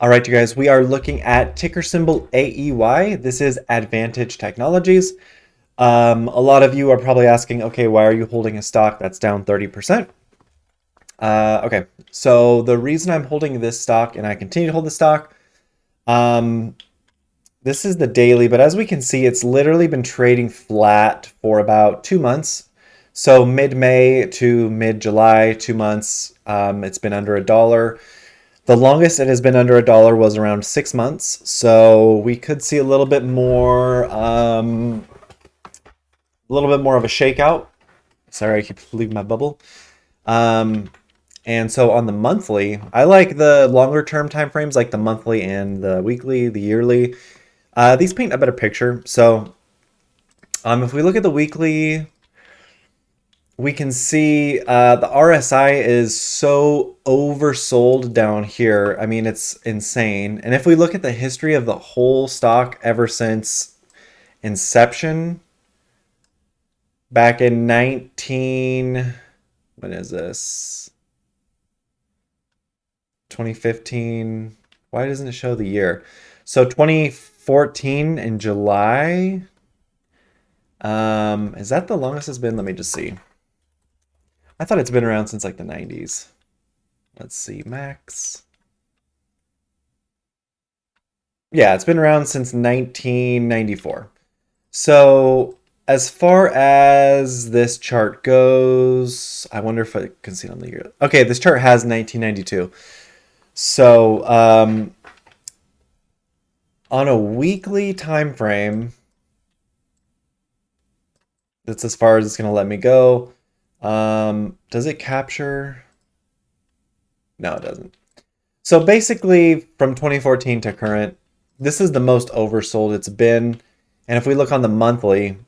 All right, you guys, we are looking at ticker symbol AEY. This is Addvantage Technologies. A lot of you are probably asking, okay, why are you holding a stock that's down 30%? Okay, so the reason I'm holding this stock and I continue to hold the stock, um, this is the daily, but as we can see, it's literally been trading flat for about 2 months. So mid-May to mid-July, 2 months, it's been under $1. The longest it has been under $1 was around 6 months, so we could see a little bit more of a shakeout. Sorry, I keep leaving my bubble. Um, and so on the monthly, I like the longer term time frames, like the monthly and the weekly, the yearly. These paint a better picture. So if we look at the weekly, we can see the RSI is so oversold down here. I mean, it's insane. And if we look at the history of the whole stock ever since inception, back in 19, when is this? 2015. Why doesn't it show the year? So 2014 in July. Is that the longest it's been? Let me just see. I thought it's been around since like the 90s. Let's see, max. Yeah, it's been around since 1994. So, as far as this chart goes, I wonder if I can see it on the year. Okay, this chart has 1992. So, on a weekly time frame, that's as far as it's going to let me go. Does it capture? No, it doesn't. So basically, from 2014 to current, this is the most oversold it's been. And if we look on the monthly,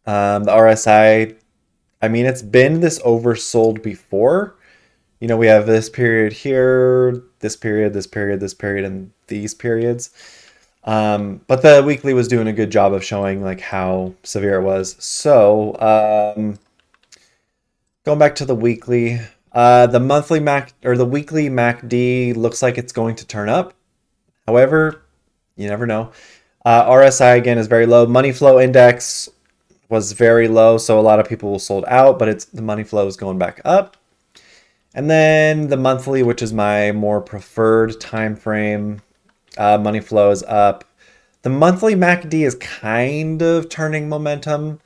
the RSI, mean, it's been this oversold before. You know, we have this period here, this period, this period, this period, and these periods. But the weekly was doing a good job of showing like how severe it was. So, going back to the weekly, the monthly Mac or the weekly MACD looks like it's going to turn up. However, you never know. RSI again is very low. Money flow index was very low, so a lot of people sold out, but the money flow is going back up. And then the monthly, which is my more preferred time frame, money flow is up. The monthly MACD is kind of turning momentum,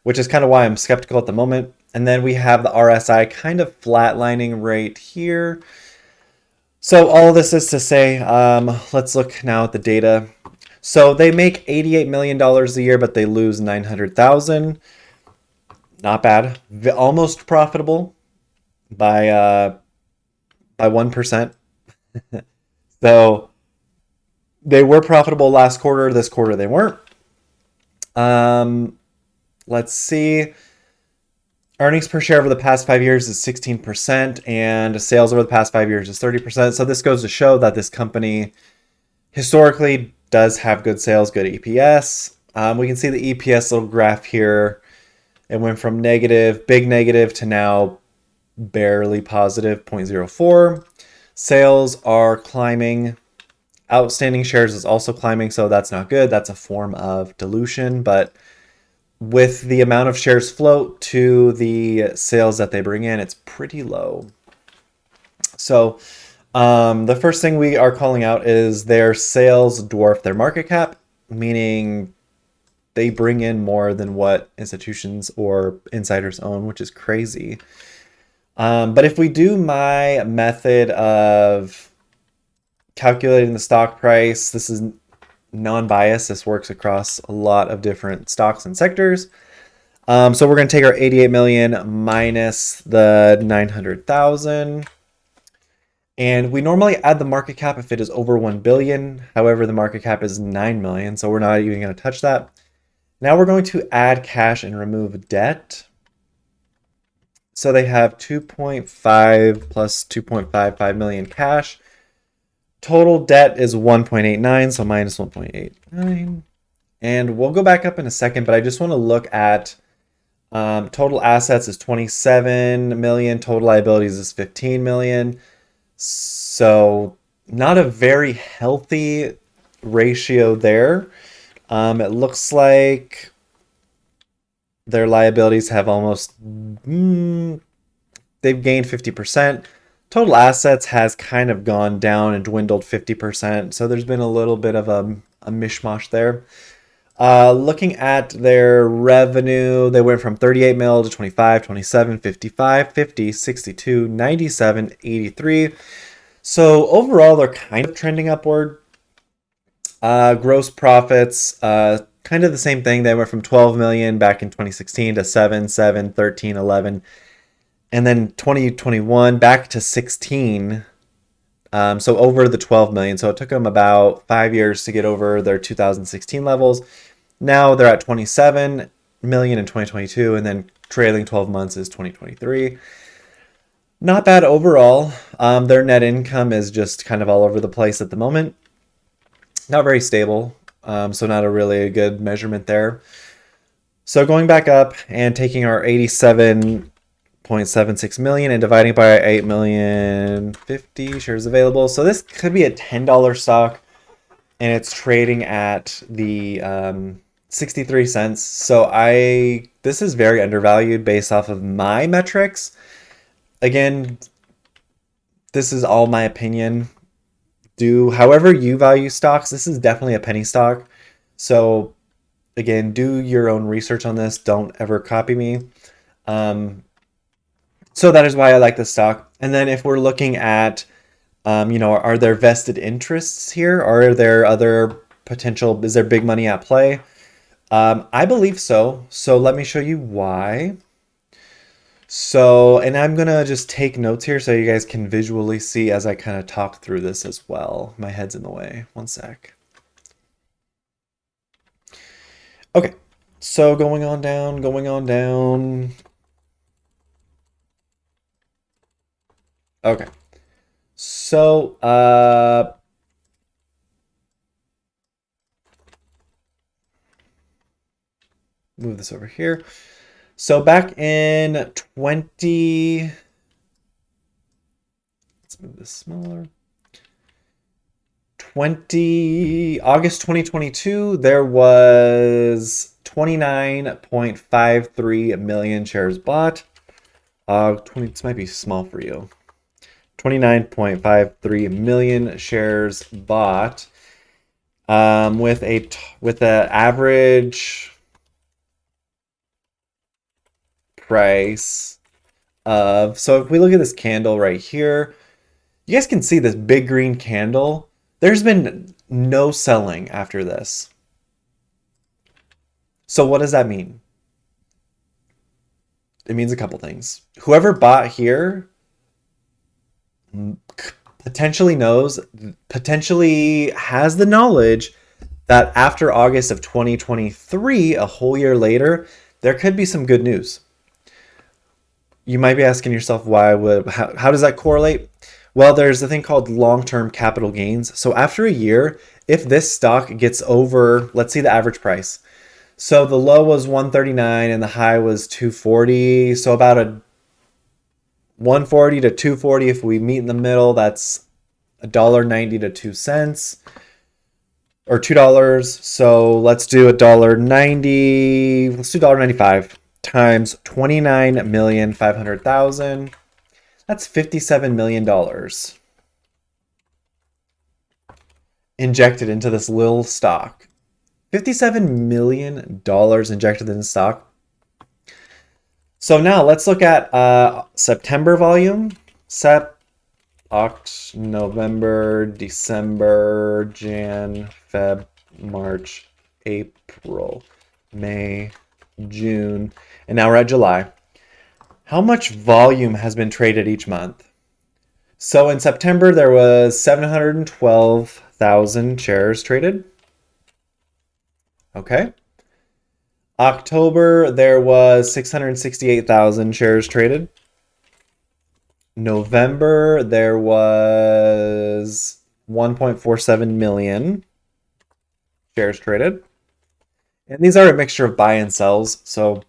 which is kind of why I'm skeptical at the moment. And then we have the RSI kind of flatlining right here. So all of this is to say, let's look now at the data. So they make $88 million a year, but they lose 900,000. Not bad. Almost profitable by 1%. So they were profitable last quarter. This quarter they weren't. Let's see. Earnings per share over the past 5 years is 16%, and sales over the past 5 years is 30%. So this goes to show that this company historically does have good sales, good EPS. We can see the EPS little graph here. It went from negative, big negative, to now barely positive, 0.04. Sales are climbing. Outstanding shares is also climbing, so that's not good. That's a form of dilution, but with the amount of shares float to the sales that they bring in, it's pretty low. So the first thing we are calling out is their sales dwarf their market cap, meaning they bring in more than what institutions or insiders own, which is crazy. But if we do my method of calculating the stock price, this is non-biased. This works across a lot of different stocks and sectors. So we're going to take our 88 million minus the 900,000. And we normally add the market cap if it is over 1 billion. However, the market cap is 9 million, so we're not even going to touch that. Now we're going to add cash and remove debt. So they have 2.5 plus 2.55 million cash. Total debt is 1.89, so minus 1.89. And we'll go back up in a second, but I just want to look at total assets is 27 million, total liabilities is 15 million. So not a very healthy ratio there. It looks like their liabilities have they've gained 50%. Total assets has kind of gone down and dwindled 50%. So there's been a little bit of a mishmash there. Looking at their revenue, they went from 38 mil to 25, 27, 55, 50, 62, 97, 83. So overall, they're kind of trending upward. Gross profits, kind of the same thing. They went from 12 million back in 2016 to 7, 7, 13, 11, and then 2021 back to 16. So over the 12 million. So it took them about 5 years to get over their 2016 levels. Now they're at 27 million in 2022, and then trailing 12 months is 2023. Not bad overall. Their net income is just kind of all over the place at the moment. Not very stable, so not a really good measurement there. So going back up and taking our 87.76 million and dividing by 8 million 50 shares available. So this could be a $10 stock, and it's trading at the 63 cents. So this is very undervalued based off of my metrics. Again, this is all my opinion. Do however you value stocks. This is definitely a penny stock. So again, do your own research on this. Don't ever copy me. So that is why I like this stock. And then if we're looking at, are there vested interests here? Are there other potential, is there big money at play? I believe so. So let me show you why. So, and I'm going to just take notes here so you guys can visually see as I kind of talk through this as well. My head's in the way. One sec. Okay. So going on down, going on down. Okay. So, move this over here. So back in let's move this smaller. August 2022, there was 29.53 million shares bought. This might be small for you. 29.53 million shares bought. With an average price of, so if we look at this candle right here, you guys can see this big green candle. There's been no selling after this. So what does that mean? It means a couple things. Whoever bought here potentially has the knowledge that after August of 2023, a whole year later, there could be some good news. You might be asking yourself, how does that correlate? Well, there's a thing called long-term capital gains. So after a year, if this stock gets over, let's see the average price. So the low was 139 and the high was 240. So about a 140 to 240. If we meet in the middle, that's $1.90 to 2 cents or $2. So let's do $1.90. Let's do $1.95 times 29,500,000. That's $57 million injected into this little stock. $57 million injected in the stock. So now let's look at September volume. November, December, Jan, Feb, March, April, May, June, and now we're at July. How much volume has been traded each month? So in September, there was 712,000 shares traded. Okay. October, there was 668,000 shares traded. November, there was 1.47 million shares traded. And these are a mixture of buy and sells, so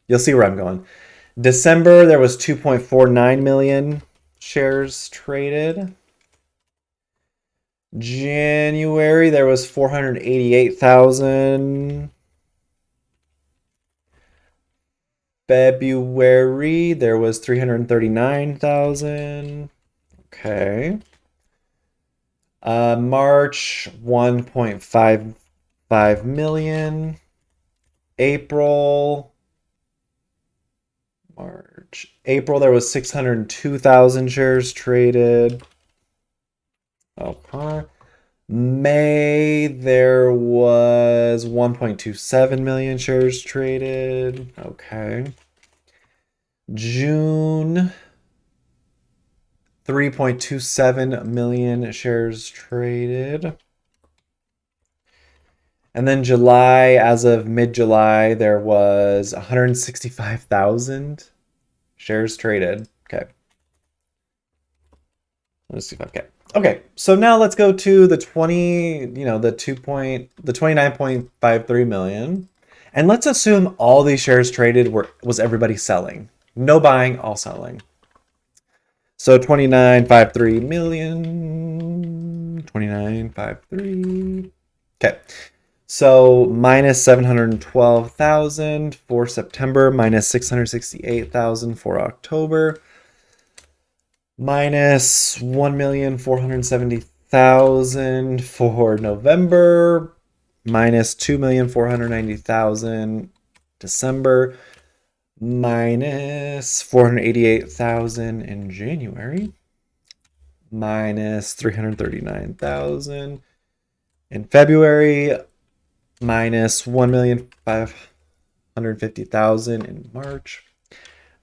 you'll see where I'm going. December, there was 2.49 million shares traded. January, there was 488,000. February, there was 339,000. Okay. March, 1.55 million. April, there was 602,000 shares traded. Okay. May, there was 1.27 million shares traded. Okay. June, 3.27 million shares traded. And then July, as of mid-July, there was 165,000 shares traded. Okay. 165K. Okay, so now let's go to the 29.53 million. And let's assume all these shares traded was everybody selling. No buying, all selling. So 29.53 million. 29.53. Okay. So minus 712,000 for September, minus 668,000 for October, minus 1,470,000 for November, minus 2,490,000 December, minus 488,000 in January, minus 339,000 in February, minus 1,550,000 in March,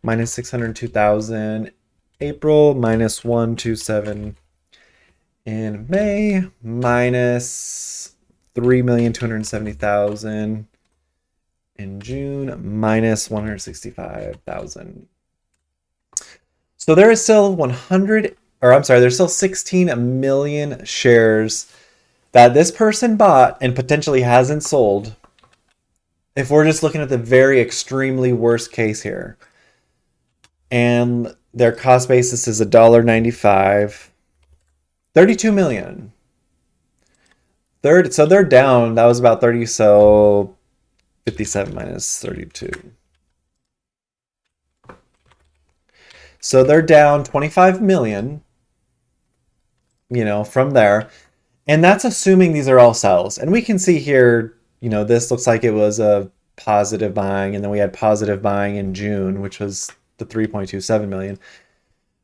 minus 602,000 April, minus 127 in May, minus 3,270,000 in June, minus 165,000. So there is still there's still 16 million shares that this person bought and potentially hasn't sold. If we're just looking at the very extremely worst case here. And their cost basis is $1.95. 32 million. So they're down. That was about 30. So 57 minus 32. So they're down 25 million, from there. And that's assuming these are all sells. And we can see here, this looks like it was a positive buying. And then we had positive buying in June, which was the 3.27 million.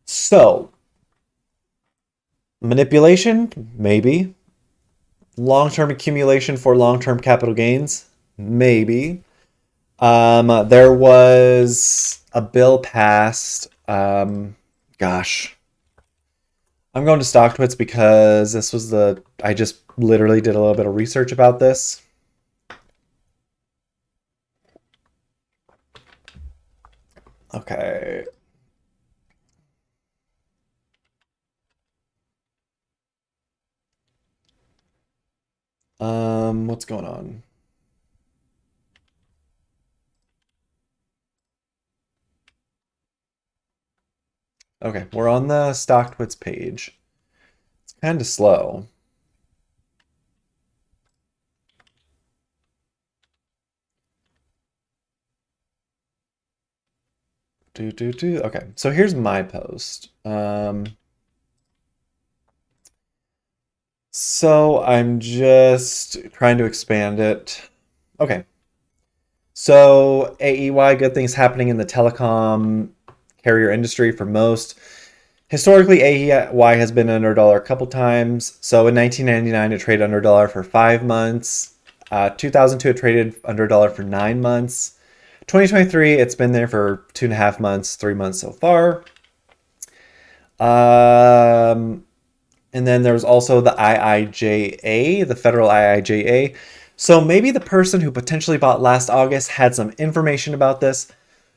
So manipulation, maybe. Long-term accumulation for long-term capital gains, maybe. There was a bill passed. Gosh. I'm going to StockTwits because this was I just literally did a little bit of research about this. Okay. What's going on? Okay, we're on the StockTwits page. It's kind of slow. Okay, so here's my post. So I'm just trying to expand it. Okay. So AEY, good things happening in the telecom carrier industry for most. Historically, AEY has been under $1 a couple times. So in 1999, it traded under $1 for 5 months. 2002, it traded under $1 for 9 months. 2023, it's been there for 2.5 months, 3 months so far. And then there's also the IIJA, the federal IIJA. So maybe the person who potentially bought last August had some information about this,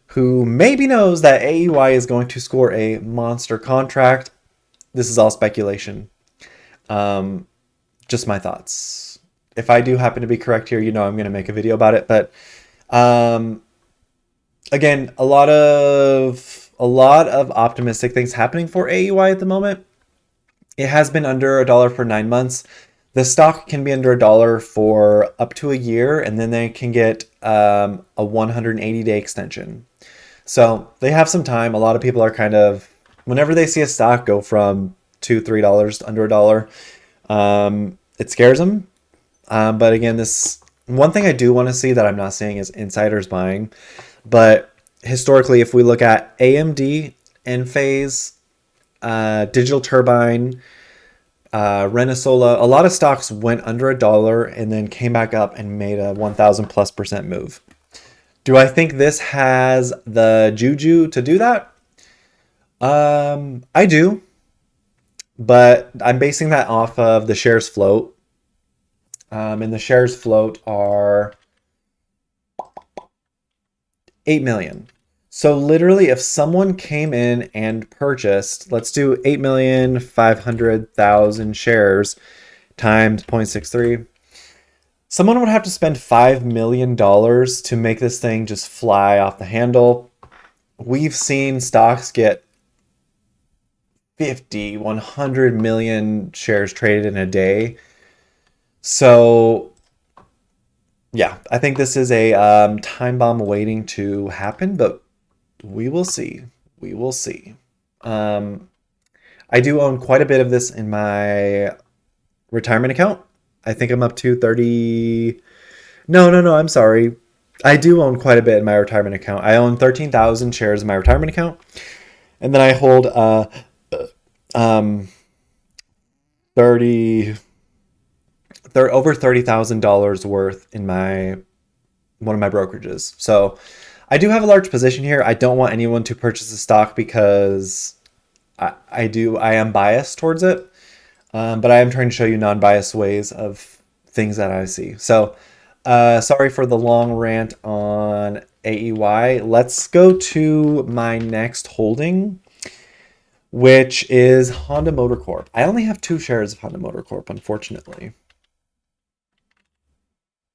who maybe knows that AEY is going to score a monster contract. This is all speculation. Just my thoughts. If I do happen to be correct here, I'm going to make a video about it. But again, a lot of optimistic things happening for AEY at the moment. It has been under $1 for 9 months. The stock can be under $1 for up to a year, and then they can get a 180-day extension. So they have some time. A lot of people are kind of, whenever they see a stock go from $2, $3 to under $1, it scares them. But again, this one thing I do want to see that I'm not seeing is insiders buying. But historically, if we look at AMD, Enphase, Digital Turbine, Renesola, a lot of stocks went under $1 and then came back up and made a 1,000+% move. Do I think this has the juju to do that? I do, but I'm basing that off of the shares float. And the shares float are 8 million. So literally, if someone came in and purchased, let's do 8,500,000 shares times 0.63. Someone would have to spend $5 million to make this thing just fly off the handle. We've seen stocks get 50, 100 million shares traded in a day. So yeah, I think this is a time bomb waiting to happen, but we will see. We will see. I do own quite a bit of this in my retirement account. I think I'm up to 30. No, no, no, I'm sorry. I do own quite a bit in my retirement account. I own 13,000 shares in my retirement account. And then I hold um 30 over $30,000 worth in my one of my brokerages. So I do have a large position here. I don't want anyone to purchase the stock because I am biased towards it. But I am trying to show you non-biased ways of things that I see. So sorry for the long rant on AEY. Let's go to my next holding, which is Honda Motor Corp. I only have 2 shares of Honda Motor Corp, unfortunately.